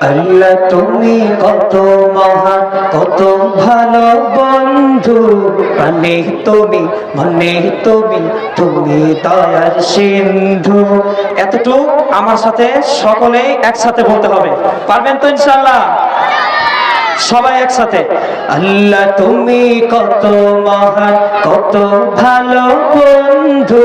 আল্লাহ তুমি কত মহান, কত ভালো বন্ধু। প্রাণে তুমি, মনে তুমি, তুমি দয়ার সিন্ধু। এতটুক আমার সাথে সকলেই একসাথে বলতে হবে। পারবেন তো ইনশাআল্লাহ? সবাই একসাথে। আল্লাহ তুমি কত মহান, কত ভালো বন্ধু।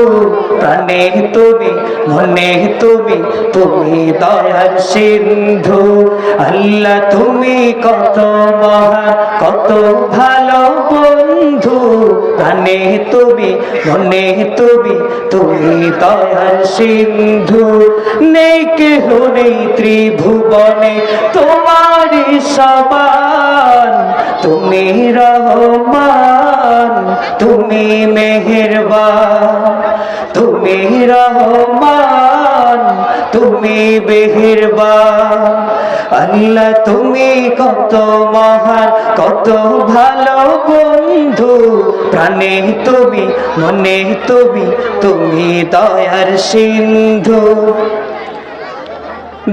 প্রাণে তুমি, মনে তুমি, তুমি দয়ার সিন্ধু। আল্লাহ তুমি কত মহান, কত ভালো বন্ধু। প্রাণে তুমি, মনে তুমি, তুমি দয়ার সিন্ধু। নেই কেহ নেই ত্রিভুবনে তোমারই সমান। তুমি রহমান, তুমি মেহেরবান, তুমি রহমান, তুমি মেহেরবান। আল্লাহ তুমি কত মহান, কত ভালো বন্ধু। প্রাণে তুমি, মনে তুমি, তুমি দয়ার সিন্ধু।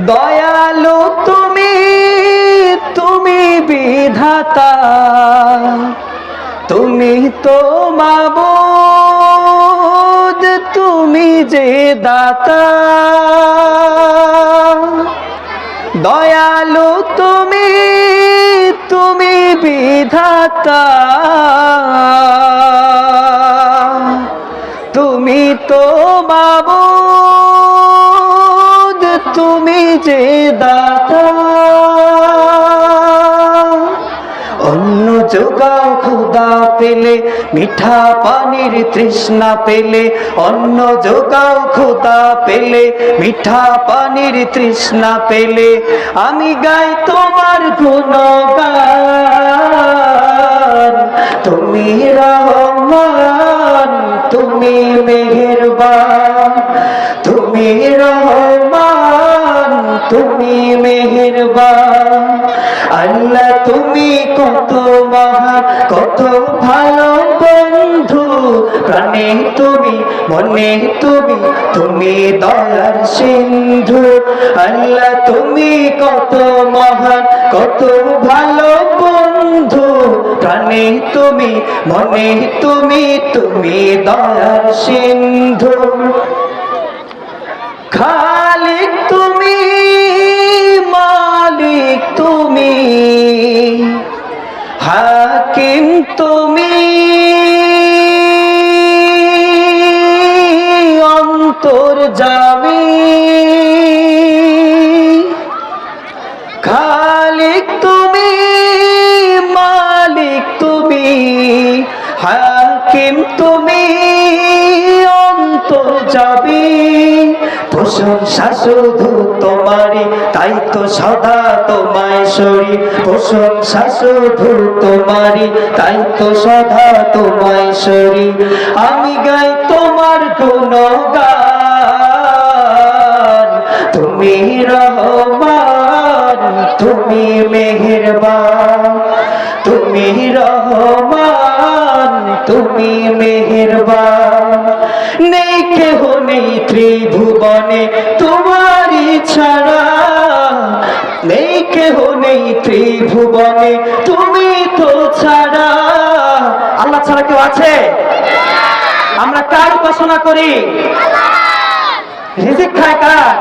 দয়ালু তুমি, তুমি বিধাতা, তুমি তো মাবুদ, তুমি যে দাতা। দয়ালু তুমি, তুমি বিধাতা, তুমি তো মাবুদ, তুমি যে দাতা। অন্য যোগাও খোদা পেলে, মিঠা পানির তৃষ্ণা পেলে। অন্য যোগাও খোদা পেলে, মিঠা পানির তৃষ্ণা পেলে। আমি গাই তোমার গুণগান। তুমি রহমান, তুমি মেহেরবান, তুমি রহমান, তুমি মেহেরবান। আল্লাহ তুমি কত মহান, কত ভালো বন্ধু। প্রাণে তুমি, মনে তুমি, তুমি দয়ার সিন্ধু। আল্লাহ তুমি কত মহান, কত ভালো বন্ধু। প্রাণে তুমি, মনে তুমি, তুমি দয়ার সিন্ধু। খালিক তুমি, মালিক তুমি, হাকিম তুমি, অন্তর্যামী। খালিক তুমি, মালিক তুমি, হাকিম তুমি, অন্তর্যামী। প্রশংসা শুধু তোমারই, তাই তো সদা তোমায় সরি। প্রশংসা শুধু তোমারই, তাই তো সদা তোমায় সরি। আমি গাই তোমার গুণগান। তুমি রহমান, তুমি মেহেরবান, তুমি রহমান, তুমি মেহেরবান। নেই কেহ নেই ত্রিভুবনে তোমারই ছাড়া। নেই কেহ নেই ত্রিভুবনে তুমি তো ছাড়া। আল্লাহ ছাড়া কেউ আছে? আমরা কার উপাসনা করি? রিজিক খায় কার?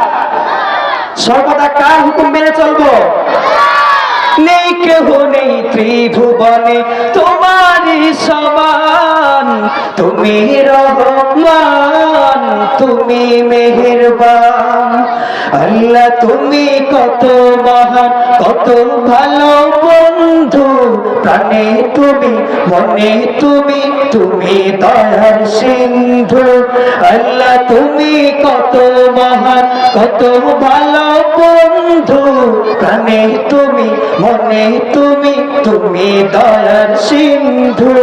সর্বদা কার হুকুম মেনে চলবো? নেই কেহ নেই ত্রিভুবনে তোমারই সমান। তুমি রহমান, তুমি মেহেরবান। আল্লাহ তুমি কত মহান, কত ভালো বন্ধু। প্রাণে তুমি, মনে তুমি, তুমি দয়ার সিন্ধু। আল্লাহ তুমি কত মহান, কত ভালো বন্ধু। প্রাণে তুমি, মনে তুমি, তুমি দয়ার সিন্ধু।